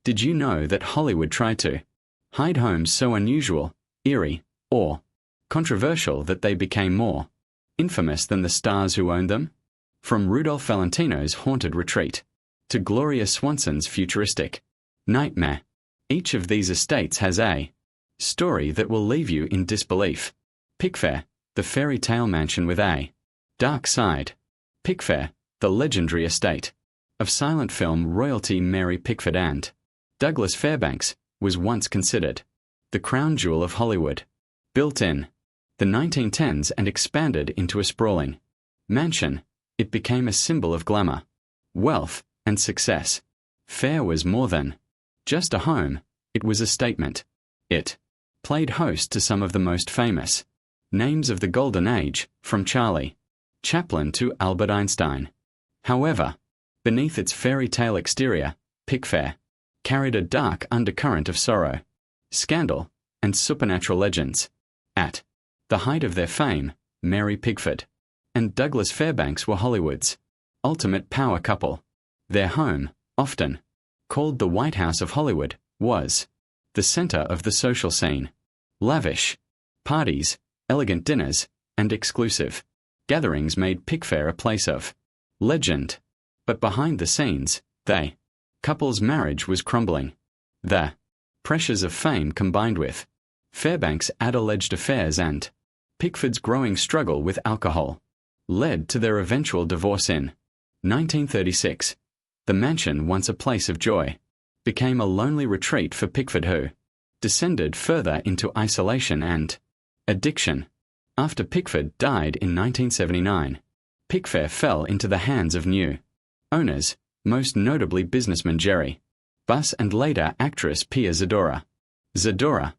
Did you know that Hollywood tried to hide homes so unusual, eerie, or controversial that they became more infamous than the stars who owned them? From Rudolph Valentino's haunted retreat to Gloria Swanson's futuristic nightmare, each of these estates has a story that will leave you in disbelief. Pickfair, the fairy tale mansion with a dark side. Pickfair, the legendary estate of silent film royalty Mary Pickford and Douglas Fairbanks, was once considered the crown jewel of Hollywood. Built in the 1910s and expanded into a sprawling mansion, it became a symbol of glamour, wealth, and success. Fair was more than just a home, it was a statement. It played host to some of the most famous names of the Golden Age, from Charlie Chaplin to Albert Einstein. However, beneath its fairy tale exterior, Pickfair carried a dark undercurrent of sorrow, scandal, and supernatural legends. At the height of their fame, Mary Pickford and Douglas Fairbanks were Hollywood's ultimate power couple. Their home, often called the White House of Hollywood, was the center of the social scene. Lavish parties, elegant dinners, and exclusive gatherings made Pickfair a place of legend. But behind the scenes, the couple's marriage was crumbling. The pressures of fame combined with Fairbanks' alleged affairs and Pickford's growing struggle with alcohol led to their eventual divorce in 1936. The mansion, once a place of joy, became a lonely retreat for Pickford, who descended further into isolation and addiction. After Pickford died in 1979, Pickfair fell into the hands of new owners, most notably businessman Jerry Buss and later actress Pia Zadora. Zadora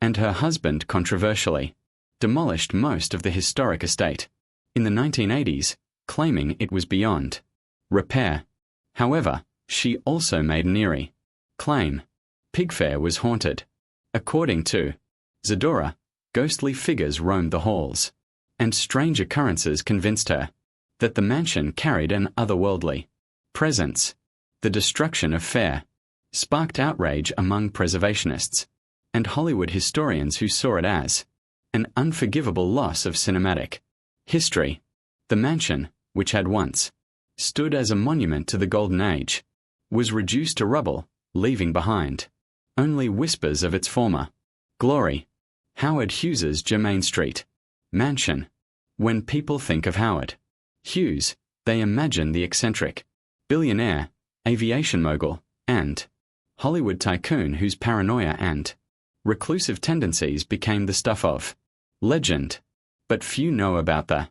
and her husband controversially demolished most of the historic estate in the 1980s, claiming it was beyond repair. However, she also made an eerie claim. Pickfair was haunted. According to Zadora, ghostly figures roamed the halls, and strange occurrences convinced her that the mansion carried an otherworldly presence. The destruction of Fair sparked outrage among preservationists and Hollywood historians who saw it as an unforgivable loss of cinematic history. The mansion, which had once stood as a monument to the Golden Age, was reduced to rubble, leaving behind only whispers of its former glory. Howard Hughes's Germain Street mansion. When people think of Howard Hughes, they imagine the eccentric billionaire, aviation mogul, and Hollywood tycoon whose paranoia and reclusive tendencies became the stuff of legend. But few know about the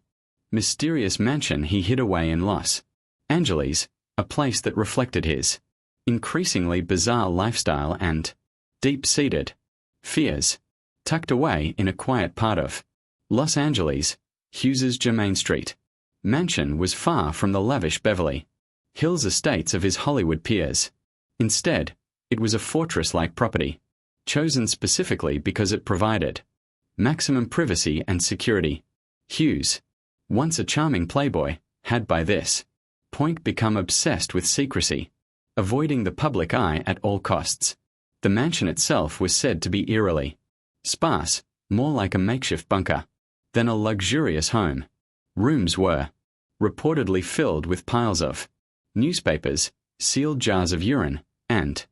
mysterious mansion he hid away in Los Angeles, a place that reflected his increasingly bizarre lifestyle and deep-seated fears. Tucked away in a quiet part of Los Angeles, Hughes's Germain Street mansion was far from the lavish Beverly Hills estates of his Hollywood peers. Instead, it was a fortress-like property, chosen specifically because it provided maximum privacy and security. Hughes, once a charming playboy, had by this point become obsessed with secrecy, avoiding the public eye at all costs. The mansion itself was said to be eerily sparse, more like a makeshift bunker than a luxurious home. Rooms were reportedly filled with piles of newspapers, sealed jars of urine, and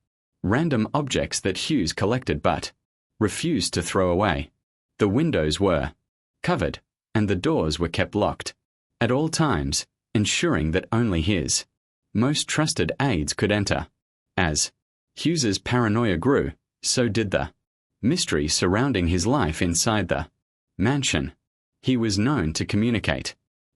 random objects that Hughes collected but refused to throw away. The windows were covered, and the doors were kept locked at all times, ensuring that only his most trusted aides could enter. As Hughes's paranoia grew, so did the mystery surrounding his life inside the mansion. He was known to communicate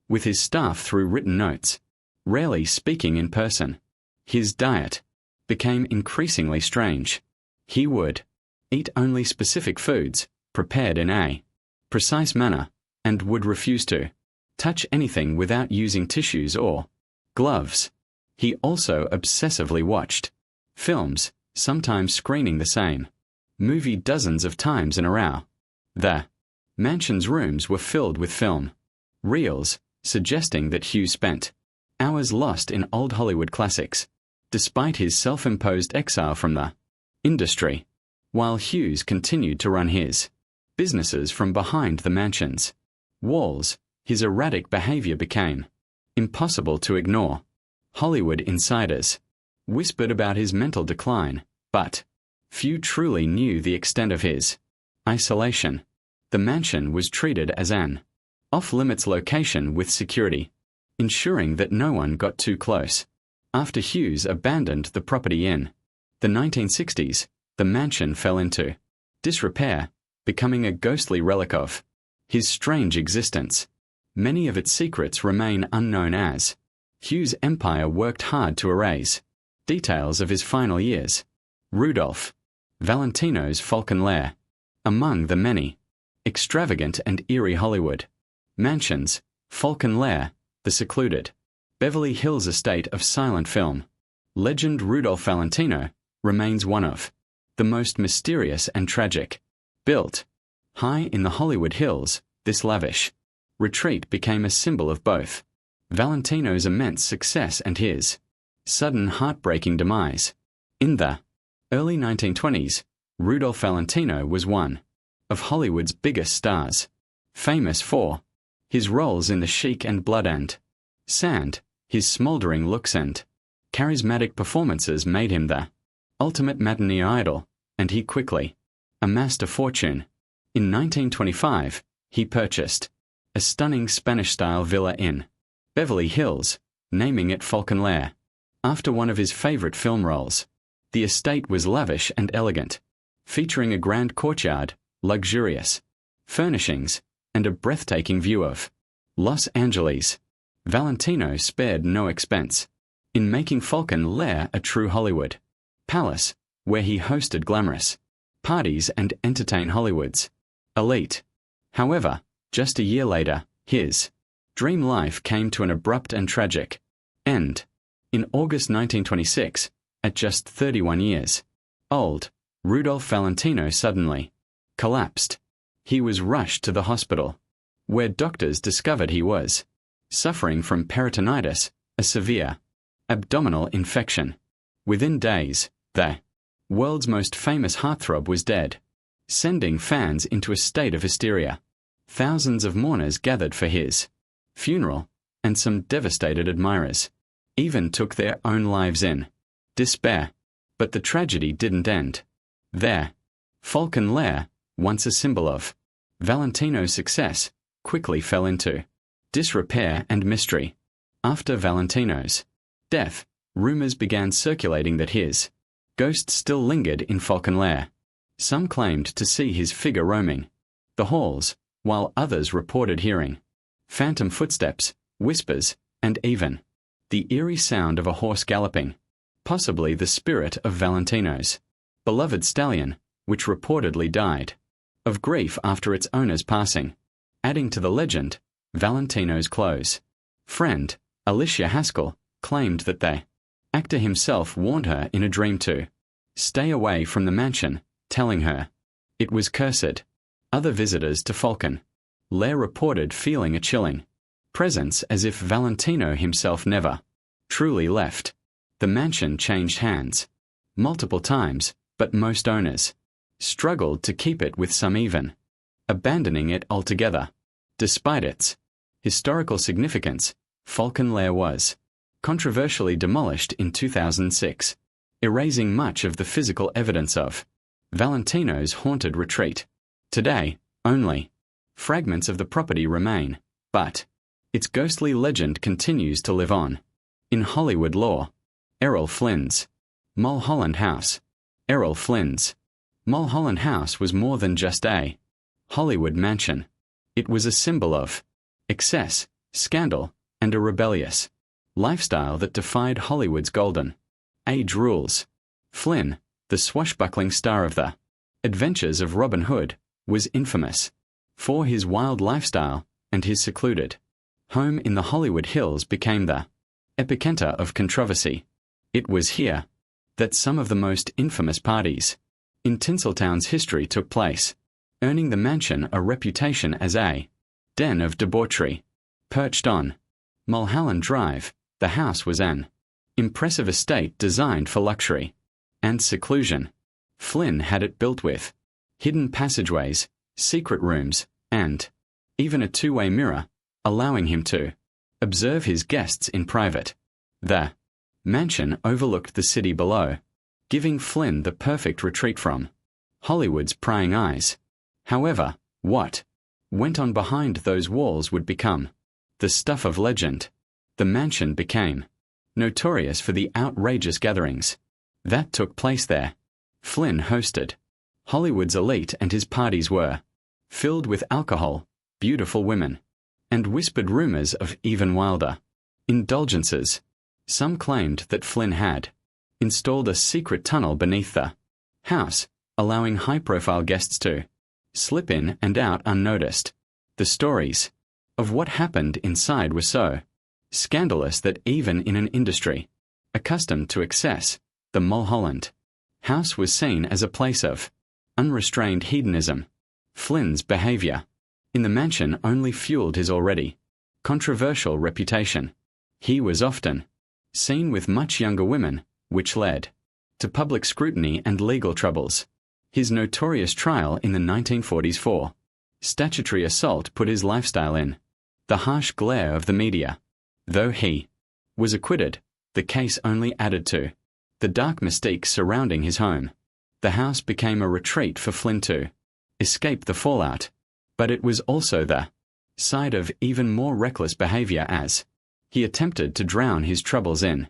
with his staff through written notes, rarely speaking in person. His diet became increasingly strange. He would eat only specific foods, prepared in a precise manner, and would refuse to touch anything without using tissues or gloves. He also obsessively watched films, sometimes screening the same movie dozens of times in a row. The mansion's rooms were filled with film reels, suggesting that Hughes spent hours lost in old Hollywood classics. despite his self-imposed exile from the industry, while Hughes continued to run his businesses from behind the mansion's walls. His erratic behavior became impossible to ignore. Hollywood insiders whispered about his mental decline, but few truly knew the extent of his isolation. The mansion was treated as an off-limits location with security, ensuring that no one got too close. After Hughes abandoned the property in the 1960s, the mansion fell into disrepair, becoming a ghostly relic of his strange existence. Many of its secrets remain unknown as Hughes' empire worked hard to erase details of his final years. Rudolph Valentino's Falcon Lair. Among the many extravagant and eerie Hollywood mansions, Falcon Lair, the secluded Beverly Hills estate of silent film legend Rudolph Valentino, remains one of the most mysterious and tragic. Built high in the Hollywood Hills, this lavish retreat became a symbol of both Valentino's immense success and his sudden heartbreaking demise. In the early 1920s, Rudolph Valentino was one of Hollywood's biggest stars, famous for his roles in The Sheik and Blood and Sand. His smoldering looks and charismatic performances made him the ultimate matinee idol, and he quickly amassed a fortune. In 1925, he purchased a stunning Spanish-style villa in Beverly Hills, naming it Falcon Lair after one of his favorite film roles. The estate was lavish and elegant, featuring a grand courtyard, luxurious furnishings, and a breathtaking view of Los Angeles. Valentino spared no expense in making Falcon Lair a true Hollywood palace, where he hosted glamorous parties and entertained Hollywood's elite. However, just a year later, his dream life came to an abrupt and tragic end. In August 1926, at just 31 years old, Rudolph Valentino suddenly collapsed. He was rushed to the hospital, where doctors discovered he was suffering from peritonitis, a severe abdominal infection. Within days, the world's most famous heartthrob was dead, sending fans into a state of hysteria. Thousands of mourners gathered for his funeral, and some devastated admirers even took their own lives in despair. But the tragedy didn't end there. Falcon Lair, once a symbol of Valentino's success, quickly fell into disrepair and mystery. After Valentino's death, rumors began circulating that his ghost still lingered in Falcon Lair. Some claimed to see his figure roaming the halls, while others reported hearing phantom footsteps, whispers, and even the eerie sound of a horse galloping, possibly the spirit of Valentino's beloved stallion, which reportedly died of grief after its owner's passing. Adding to the legend, Valentino's close friend, Alicia Haskell, claimed that the actor himself warned her in a dream to stay away from the mansion, telling her it was cursed. Other visitors to Falcon Lair reported feeling a chilling presence, as if Valentino himself never truly left. The mansion changed hands multiple times, but most owners struggled to keep it, with some even abandoning it altogether. Despite its historical significance, Falcon Lair was controversially demolished in 2006, erasing much of the physical evidence of Valentino's haunted retreat. Today, only fragments of the property remain, but its ghostly legend continues to live on. In Hollywood lore, Errol Flynn's Mulholland House. Errol Flynn's Mulholland House was more than just a Hollywood mansion. It was a symbol of excess, scandal, and a rebellious lifestyle that defied Hollywood's golden age rules. Flynn, the swashbuckling star of the Adventures of Robin Hood, was infamous for his wild lifestyle, and his secluded home in the Hollywood Hills became the epicenter of controversy. It was here that some of the most infamous parties in Tinseltown's history took place, earning the mansion a reputation as a den of debauchery. Perched on Mulholland Drive, the house was an impressive estate designed for luxury and seclusion. Flynn had it built with hidden passageways, secret rooms, and even a two-way mirror, allowing him to observe his guests in private. The mansion overlooked the city below, giving Flynn the perfect retreat from Hollywood's prying eyes. However, what went on behind those walls would become the stuff of legend. The mansion became notorious for the outrageous gatherings that took place there. Flynn hosted Hollywood's elite, and his parties were filled with alcohol, beautiful women, and whispered rumors of even wilder indulgences. Some claimed that Flynn had installed a secret tunnel beneath the house, allowing high-profile guests to slip in and out unnoticed. The stories of what happened inside were so scandalous that even in an industry accustomed to excess, the Mulholland House was seen as a place of unrestrained hedonism. Flynn's behavior in the mansion only fueled his already controversial reputation. He was often seen with much younger women, which led to public scrutiny and legal troubles. His notorious trial in the 1940s for statutory assault put his lifestyle in the harsh glare of the media. Though he was acquitted, the case only added to the dark mystique surrounding his home. The house became a retreat for Flynn to escape the fallout, but it was also the side of even more reckless behavior as he attempted to drown his troubles in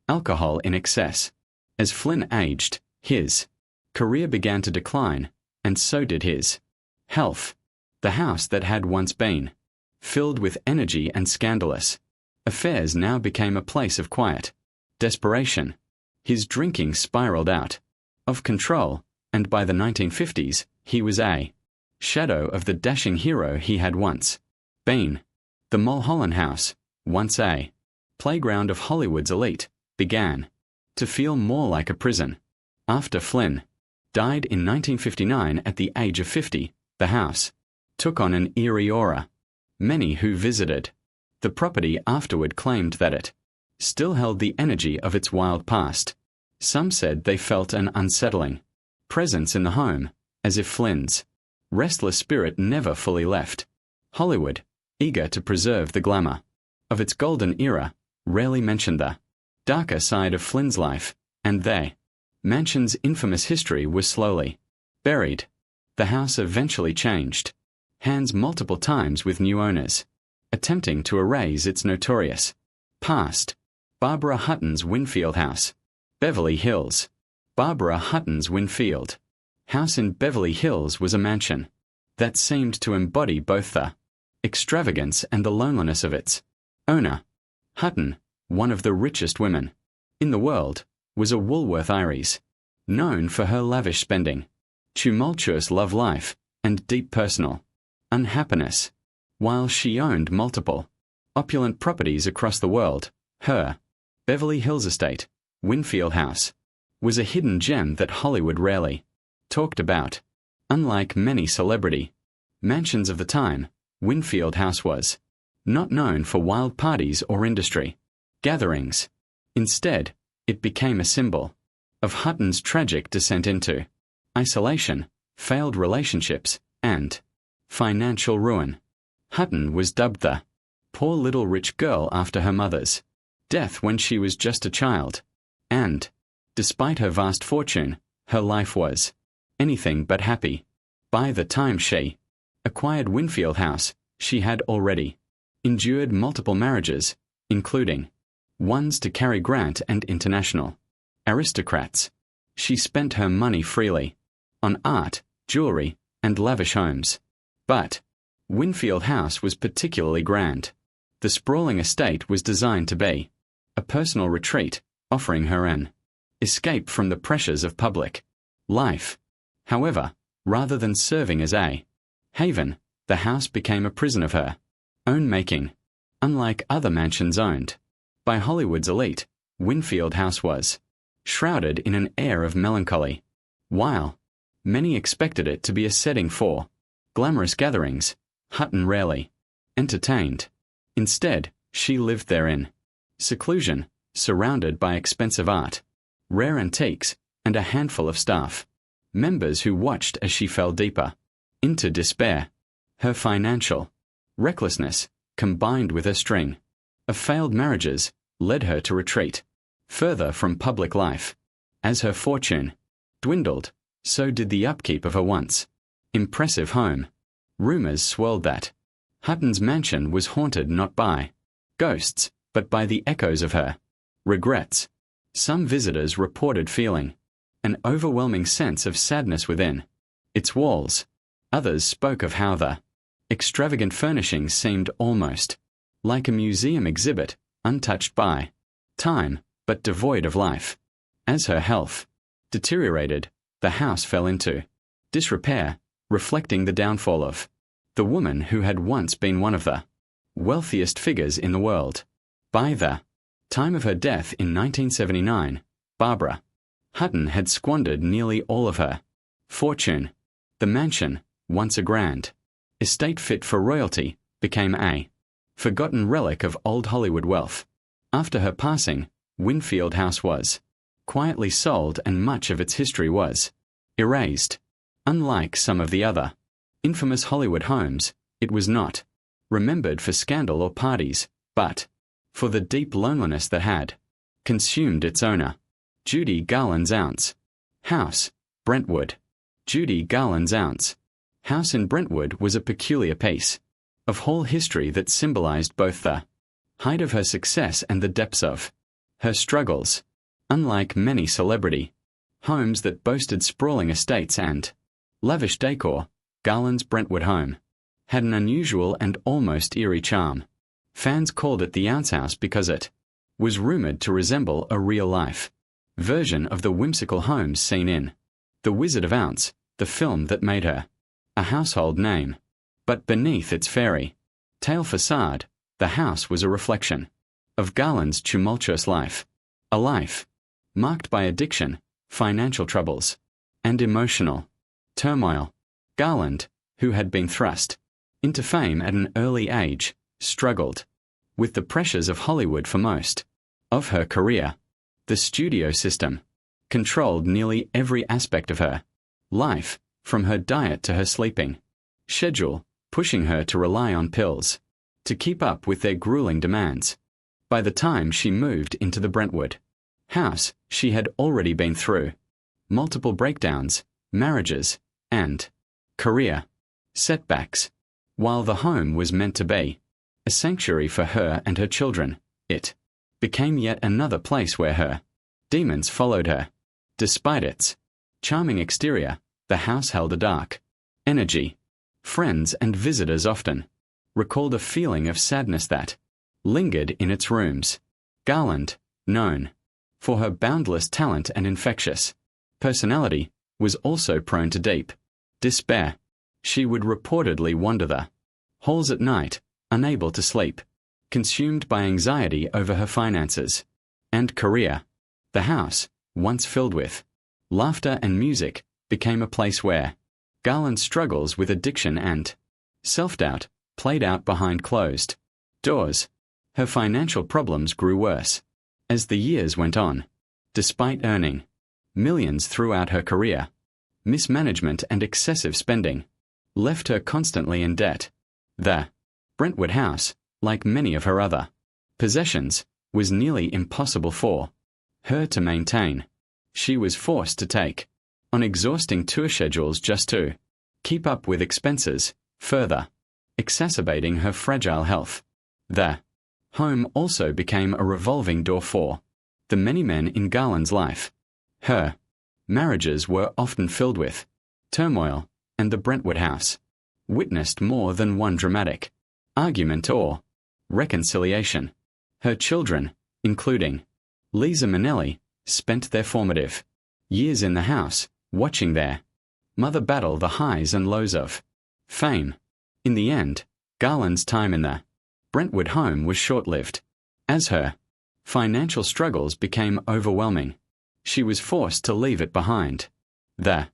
alcohol in excess. As Flynn aged, his career began to decline, and so did his health. The house that had once been filled with energy and scandalous affairs now became a place of quiet desperation. His drinking spiraled out of control, and by the 1950s, he was a shadow of the dashing hero he had once been. The Mulholland House, once a playground of Hollywood's elite, began to feel more like a prison. After Flynn died in 1959 at the age of 50, the house took on an eerie aura. Many who visited the property afterward claimed that it still held the energy of its wild past. Some said they felt an unsettling presence in the home, as if Flynn's restless spirit never fully left. Hollywood, eager to preserve the glamour of its golden era, rarely mentioned the darker side of Flynn's life, and the mansion's infamous history was slowly buried. The house eventually changed hands multiple times with new owners, attempting to erase its notorious past. Barbara Hutton's Winfield House, Beverly Hills. Barbara Hutton's Winfield House in Beverly Hills was a mansion that seemed to embody both the extravagance and the loneliness of its owner. Hutton, one of the richest women in the world, was a Woolworth Iris, known for her lavish spending, tumultuous love life, and deep personal unhappiness. While she owned multiple opulent properties across the world, her Beverly Hills estate, Winfield House, was a hidden gem that Hollywood rarely talked about. Unlike many celebrity mansions of the time, Winfield House was not known for wild parties or industry gatherings. Instead, it became a symbol of Hutton's tragic descent into isolation, failed relationships, and financial ruin. Hutton was dubbed the poor little rich girl after her mother's death when she was just a child, and, despite her vast fortune, her life was anything but happy. By the time she acquired Winfield House, she had already endured multiple marriages, including ones to Cary Grant and international aristocrats. She spent her money freely on art, jewelry, and lavish homes. But Winfield House was particularly grand. The sprawling estate was designed to be a personal retreat, offering her an escape from the pressures of public life. However, rather than serving as a haven, the house became a prison of her own making. Unlike other mansions owned by Hollywood's elite, Winfield House was shrouded in an air of melancholy. While many expected it to be a setting for glamorous gatherings, Hutton rarely entertained. Instead, she lived there in seclusion, surrounded by expensive art, rare antiques, and a handful of staff members who watched as she fell deeper into despair. Her financial recklessness, combined with a string of failed marriages, led her to retreat further from public life. As her fortune dwindled, so did the upkeep of her once impressive home. Rumors swirled that Hutton's mansion was haunted not by ghosts, but by the echoes of her regrets. Some visitors reported feeling an overwhelming sense of sadness within its walls. Others spoke of how the extravagant furnishings seemed almost like a museum exhibit, untouched by time, but devoid of life. As her health deteriorated, the house fell into disrepair, reflecting the downfall of the woman who had once been one of the wealthiest figures in the world. By the time of her death in 1979, Barbara Hutton had squandered nearly all of her fortune. The mansion, once a grand estate fit for royalty, became a forgotten relic of old Hollywood wealth. After her passing, Winfield House was quietly sold and much of its history was erased. Unlike some of the other infamous Hollywood homes, it was not remembered for scandal or parties, but for the deep loneliness that had consumed its owner. Judy Garland's house, Brentwood. Judy Garland's house in Brentwood was a peculiar piece of whole history that symbolized both the height of her success and the depths of her struggles. Unlike many celebrity homes that boasted sprawling estates and lavish decor, Garland's Brentwood home had an unusual and almost eerie charm. Fans called it the Ounce House because it was rumored to resemble a real-life version of the whimsical homes seen in The Wizard of Ounce, the film that made her a household name. But beneath its fairy tale facade, the house was a reflection of Garland's tumultuous life, a life marked by addiction, financial troubles, and emotional turmoil. Garland, who had been thrust into fame at an early age, struggled with the pressures of Hollywood for most of her career. The studio system controlled nearly every aspect of her life, from her diet to her sleeping schedule, pushing her to rely on pills to keep up with their grueling demands. By the time she moved into the Brentwood house, she had already been through multiple breakdowns, marriages, and career setbacks. While the home was meant to be a sanctuary for her and her children, it became yet another place where her demons followed her. Despite its charming exterior, the house held a dark energy. Friends and visitors often recalled a feeling of sadness that lingered in its rooms. Garland, known for her boundless talent and infectious personality, was also prone to deep despair. She would reportedly wander the halls at night, unable to sleep, consumed by anxiety over her finances and career. The house, once filled with laughter and music, became a place where Garland's struggles with addiction and self-doubt played out behind closed doors. Her financial problems grew worse as the years went on. Despite earning millions throughout her career, mismanagement and excessive spending left her constantly in debt. The Brentwood house, like many of her other possessions, was nearly impossible for her to maintain. She was forced to take on exhausting tour schedules just to keep up with expenses, further exacerbating her fragile health. The home also became a revolving door for the many men in Garland's life. Her marriages were often filled with turmoil, and the Brentwood house witnessed more than one dramatic argument or reconciliation. Her children, including Liza Minnelli, spent their formative years in the house, watching their mother battle the highs and lows of fame. In the end, Garland's time in the Brentwood home was short-lived. As her financial struggles became overwhelming, she was forced to leave it behind. The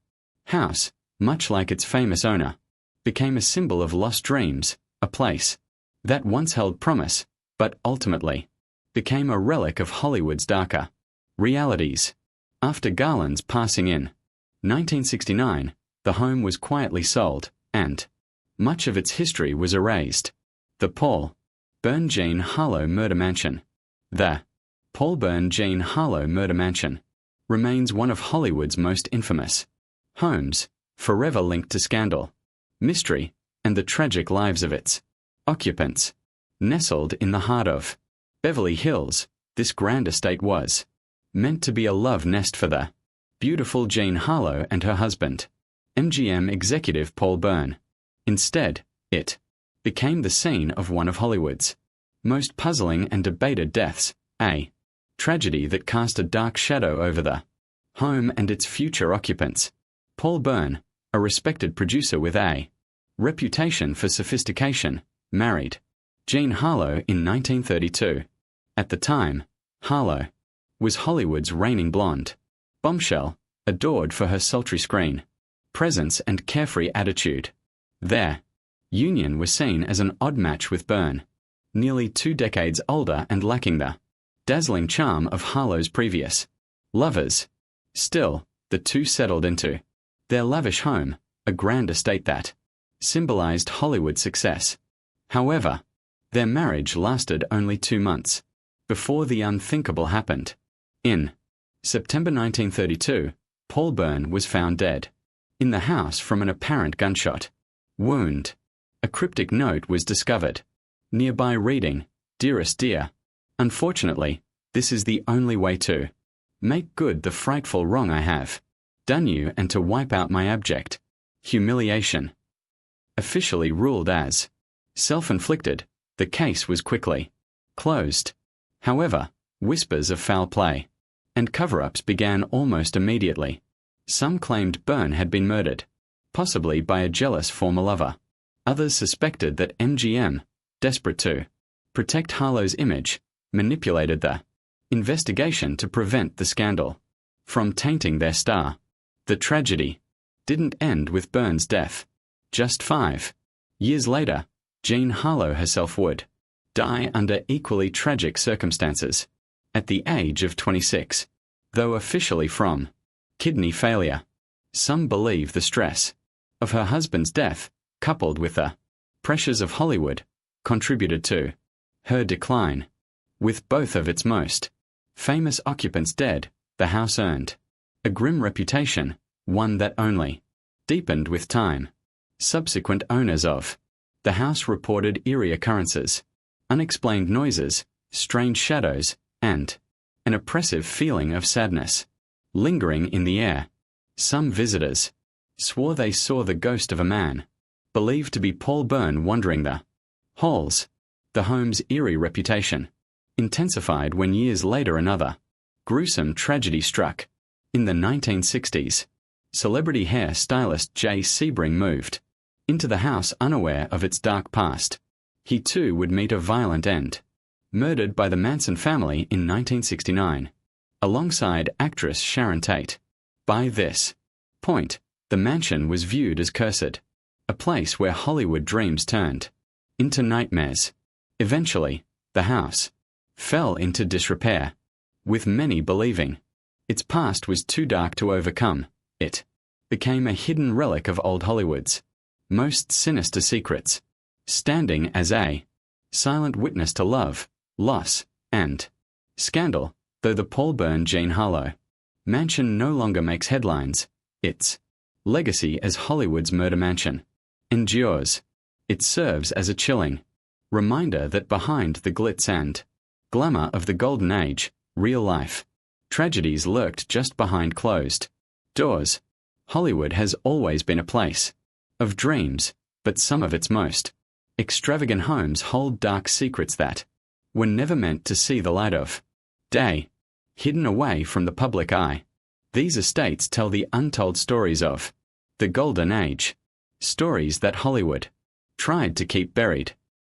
house, much like its famous owner, became a symbol of lost dreams, a place that once held promise, but ultimately became a relic of Hollywood's darker realities. After Garland's passing in 1969, the home was quietly sold, and much of its history was erased. The Paul Bern Jean Harlow Murder Mansion. The Paul Bern Jean Harlow Murder Mansion remains one of Hollywood's most infamous homes, forever linked to scandal, mystery, and the tragic lives of its occupants. Nestled in the heart of Beverly Hills, this grand estate was meant to be a love nest for the beautiful Jean Harlow and her husband, MGM executive Paul Bern. Instead, it became the scene of one of Hollywood's most puzzling and debated deaths, a tragedy that cast a dark shadow over the home and its future occupants. Paul Bern, a respected producer with a reputation for sophistication, married Jean Harlow in 1932. At the time, Harlow was Hollywood's reigning blonde bombshell, adored for her sultry screen presence and carefree attitude. Their union was seen as an odd match with Bern, nearly 2 decades older and lacking the dazzling charm of Harlow's previous lovers. Still, the two settled into their lavish home, a grand estate that symbolized Hollywood success. However, their marriage lasted only 2 months before the unthinkable happened. In September 1932, Paul Bern was found dead in the house from an apparent gunshot wound. A cryptic note was discovered nearby reading, "Dearest dear, unfortunately, this is the only way to make good the frightful wrong I have done you and to wipe out my abject humiliation." Officially ruled as self-inflicted, the case was quickly closed. However, whispers of foul play and cover-ups began almost immediately. Some claimed Bern had been murdered, possibly by a jealous former lover. Others suspected that MGM, desperate to protect Harlow's image, manipulated the investigation to prevent the scandal from tainting their star. The tragedy didn't end with Bern's death. Just 5 years later, Jean Harlow herself would die under equally tragic circumstances at the age of 26, though officially from kidney failure. Some believe the stress of her husband's death, coupled with the pressures of Hollywood, contributed to her decline. With both of its most famous occupants dead, the house earned a grim reputation, one that only deepened with time. Subsequent owners of the house reported eerie occurrences, unexplained noises, strange shadows, and an oppressive feeling of sadness lingering in the air. Some visitors swore they saw the ghost of a man believed to be Paul Bern wandering the halls. The home's eerie reputation intensified when years later another gruesome tragedy struck. In the 1960s, celebrity hair stylist Jay Sebring moved into the house unaware of its dark past. He too would meet a violent end, murdered by the Manson family in 1969, alongside actress Sharon Tate. By this point, the mansion was viewed as cursed, a place where Hollywood dreams turned into nightmares. Eventually, the house fell into disrepair, with many believing its past was too dark to overcome. It became a hidden relic of old Hollywood's most sinister secrets, standing as a silent witness to love, loss, and scandal. Though the Paul Bern Jean Harlow mansion no longer makes headlines, its legacy as Hollywood's murder mansion endures. It serves as a chilling reminder that behind the glitz and glamour of the golden age, real life tragedies lurked just behind closed doors. Hollywood has always been a place of dreams, but some of its most extravagant homes hold dark secrets that were never meant to see the light of day, hidden away from the public eye. These estates tell the untold stories of the golden age, stories that Hollywood tried to keep buried.